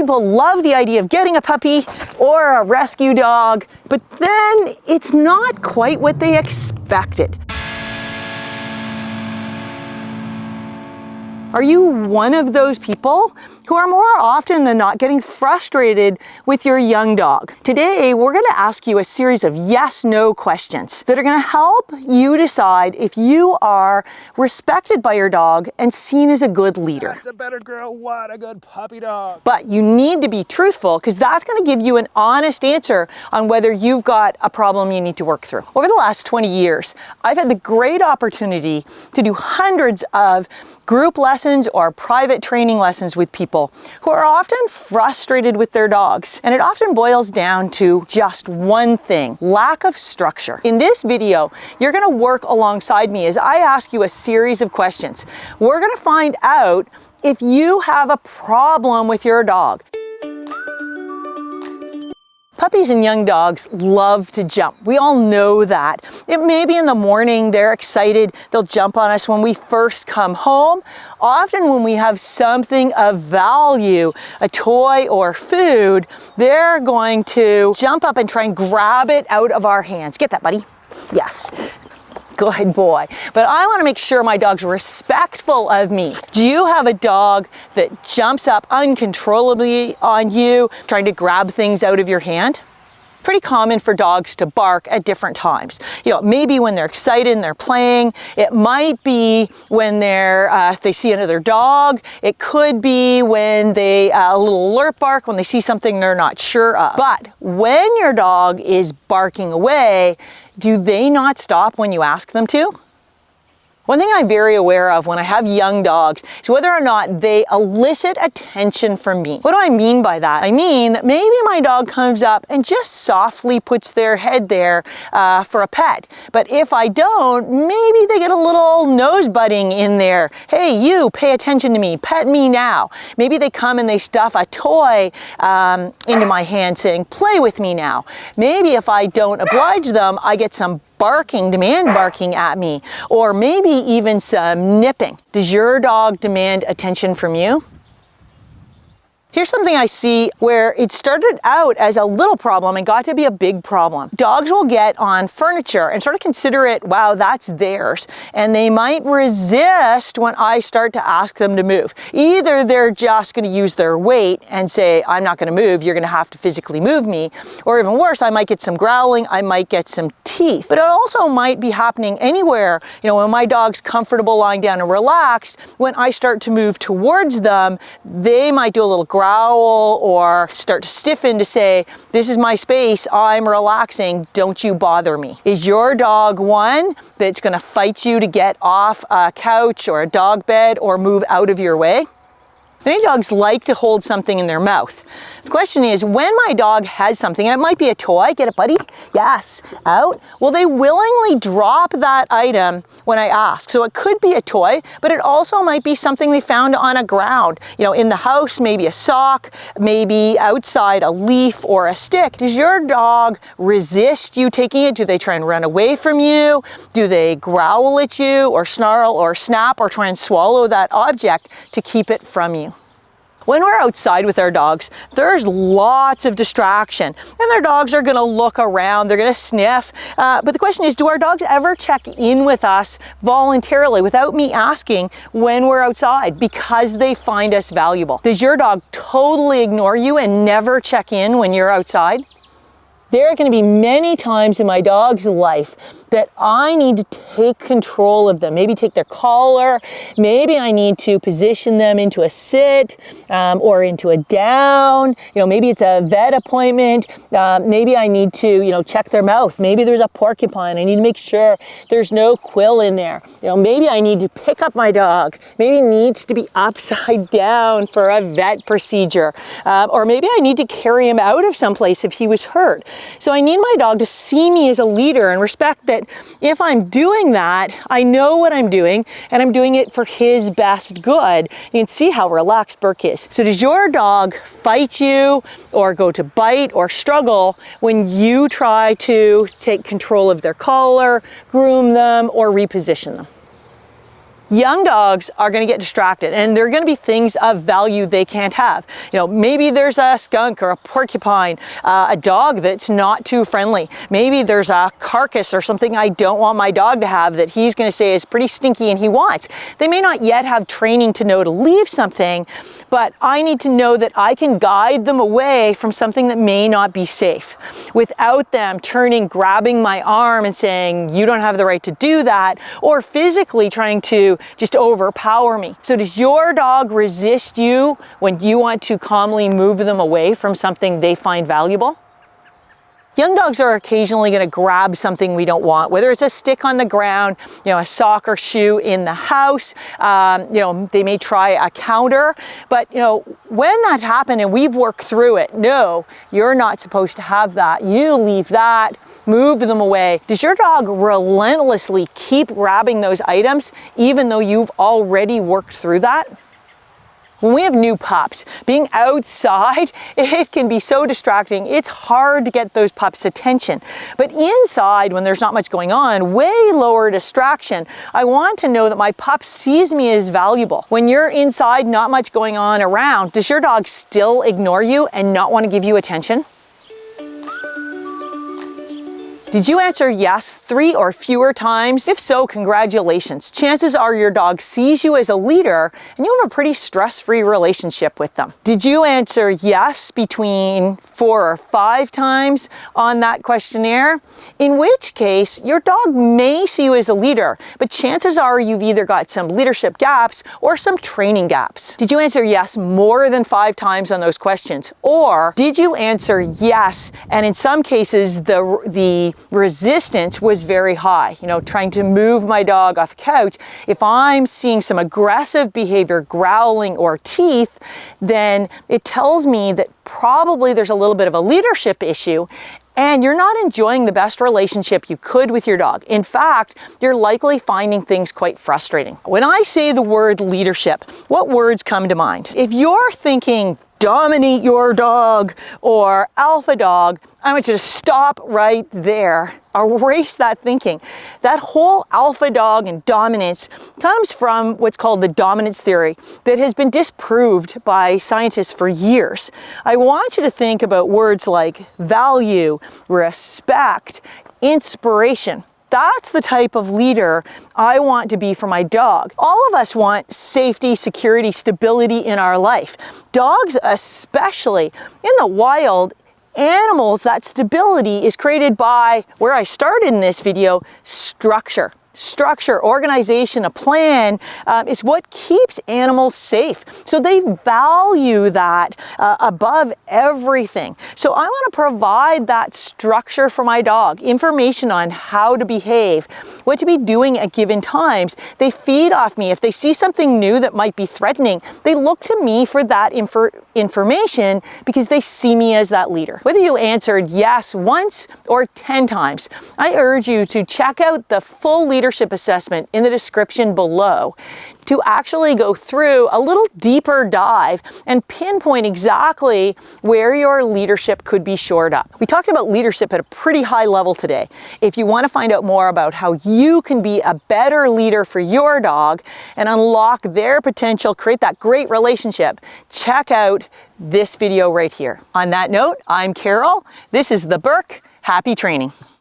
people love the idea of getting a puppy or a rescue dog, but then it's not quite what they expected. Are you one of those people who are more often than not getting frustrated with your young dog? Today, we're going to ask you a series of yes/no questions that are going to help you decide if you are respected by your dog and seen as a good leader. That's a better girl. What a good puppy dog. But you need to be truthful, because that's going to give you an honest answer on whether you've got a problem you need to work through. Over the last 20 years, I've had the great opportunity to do hundreds of group lessons or private training lessons with people who are often frustrated with their dogs. And it often boils down to just one thing: lack of structure. In this video, you're going to work alongside me as I ask you a series of questions. We're going to find out if you have a problem with your dog. Puppies and young dogs love to jump. We all know that. It may be in the morning, they're excited, they'll jump on us when we first come home. Often when we have something of value, a toy or food, they're going to jump up and try and grab it out of our hands. Get that, buddy. Yes. Good boy. But I want to make sure my dog's respectful of me. Do you have a dog that jumps up uncontrollably on you, trying to grab things out of your hand? Pretty common for dogs to bark at different times. You know, maybe when they're excited and they're playing. It might be when they see another dog. It could be when they a little alert bark when they see something they're not sure of. But when your dog is barking away, do they not stop when you ask them to? One thing I'm very aware of when I have young dogs is whether or not they elicit attention from me. What do I mean by that? I mean that maybe my dog comes up and just softly puts their head there for a pet. But if I don't, maybe they get a little nose butting in there. Hey, you, pay attention to me, pet me now. Maybe they come and they stuff a toy into my hand saying, play with me now. Maybe if I don't oblige them, I get some barking, demand barking at me, or maybe even some nipping. Does your dog demand attention from you? Here's something I see where it started out as a little problem and got to be a big problem. Dogs will get on furniture and sort of consider it, wow, that's theirs. And they might resist when I start to ask them to move. Either they're just going to use their weight and say, I'm not going to move, you're going to have to physically move me. Or even worse, I might get some growling, I might get some teeth. But it also might be happening anywhere. You know, when my dog's comfortable lying down and relaxed, when I start to move towards them, they might do a little growl or start to stiffen to say, this is my space, I'm relaxing, don't you bother me. Is your dog one that's going to fight you to get off a couch or a dog bed or move out of your way? Many dogs like to hold something in their mouth. The question is, when my dog has something, and it might be a toy, get it, buddy? Yes, out. Will they willingly drop that item when I ask? So it could be a toy, but it also might be something they found on a ground. You know, in the house, maybe a sock, maybe outside a leaf or a stick. Does your dog resist you taking it? Do they try and run away from you? Do they growl at you or snarl or snap or try and swallow that object to keep it from you? When we're outside with our dogs, there's lots of distraction, and their dogs are going to look around, they're going to sniff. But the question is, do our dogs ever check in with us voluntarily without me asking when we're outside because they find us valuable? Does your dog totally ignore you and never check in when you're outside? There are going to be many times in my dog's life that I need to take control of them. Maybe take their collar, maybe I need to position them into a sit or into a down. You know, maybe it's a vet appointment. Maybe I need to, check their mouth. Maybe there's a porcupine. I need to make sure there's no quill in there. Maybe I need to pick up my dog. Maybe he needs to be upside down for a vet procedure. Or maybe I need to carry him out of someplace if he was hurt. So I need my dog to see me as a leader and respect that if I'm doing that, I know what I'm doing and I'm doing it for his best good. You can see how relaxed Burke is. So does your dog fight you or go to bite or struggle when you try to take control of their collar, groom them, or reposition them? Young dogs are going to get distracted, and there are going to be things of value they can't have. Maybe there's a skunk or a porcupine, a dog that's not too friendly. Maybe there's a carcass or something I don't want my dog to have that he's going to say is pretty stinky and he wants. They may not yet have training to know to leave something, but I need to know that I can guide them away from something that may not be safe without them grabbing my arm and saying, you don't have the right to do that, or physically trying to just overpower me. So does your dog resist you when you want to calmly move them away from something they find valuable? Young dogs are occasionally going to grab something we don't want, whether it's a stick on the ground, a sock or shoe in the house. They may try a counter, but when that happens and we've worked through it, no, you're not supposed to have that. You leave that, move them away. Does your dog relentlessly keep grabbing those items even though you've already worked through that? When we have new pups, being outside, it can be so distracting. It's hard to get those pups' attention. But inside, when there's not much going on, way lower distraction, I want to know that my pup sees me as valuable. When you're inside, not much going on around, does your dog still ignore you and not want to give you attention? Did you answer yes 3 or fewer times? If so, congratulations. Chances are your dog sees you as a leader and you have a pretty stress-free relationship with them. Did you answer yes between 4 or 5 times on that questionnaire? In which case, your dog may see you as a leader, but chances are you've either got some leadership gaps or some training gaps. Did you answer yes more than 5 times on those questions? Or did you answer yes, and in some cases, the resistance was very high, trying to move my dog off the couch. If I'm seeing some aggressive behavior, growling or teeth, then it tells me that probably there's a little bit of a leadership issue and you're not enjoying the best relationship you could with your dog. In fact, you're likely finding things quite frustrating. When I say the word leadership, what words come to mind? If you're thinking dominate your dog or alpha dog, I want you to stop right there. Erase that thinking. That whole alpha dog and dominance comes from what's called the dominance theory that has been disproved by scientists for years. I want you to think about words like value, respect, inspiration. That's the type of leader I want to be for my dog. All of us want safety, security, stability in our life. Dogs especially. In the wild, animals, that stability is created by, where I started in this video, structure. Structure, organization, a plan is what keeps animals safe. So they value that above everything. So I want to provide that structure for my dog, information on how to behave, what to be doing at given times. They feed off me. If they see something new that might be threatening, they look to me for that information because they see me as that leader. Whether you answered yes once or 10 times, I urge you to check out the full leadership assessment in the description below to actually go through a little deeper dive and pinpoint exactly where your leadership could be shored up. We talked about leadership at a pretty high level today. If you want to find out more about how you can be a better leader for your dog and unlock their potential, create that great relationship, check out this video right here. On that note, I'm Carol. This is The Burke. Happy training.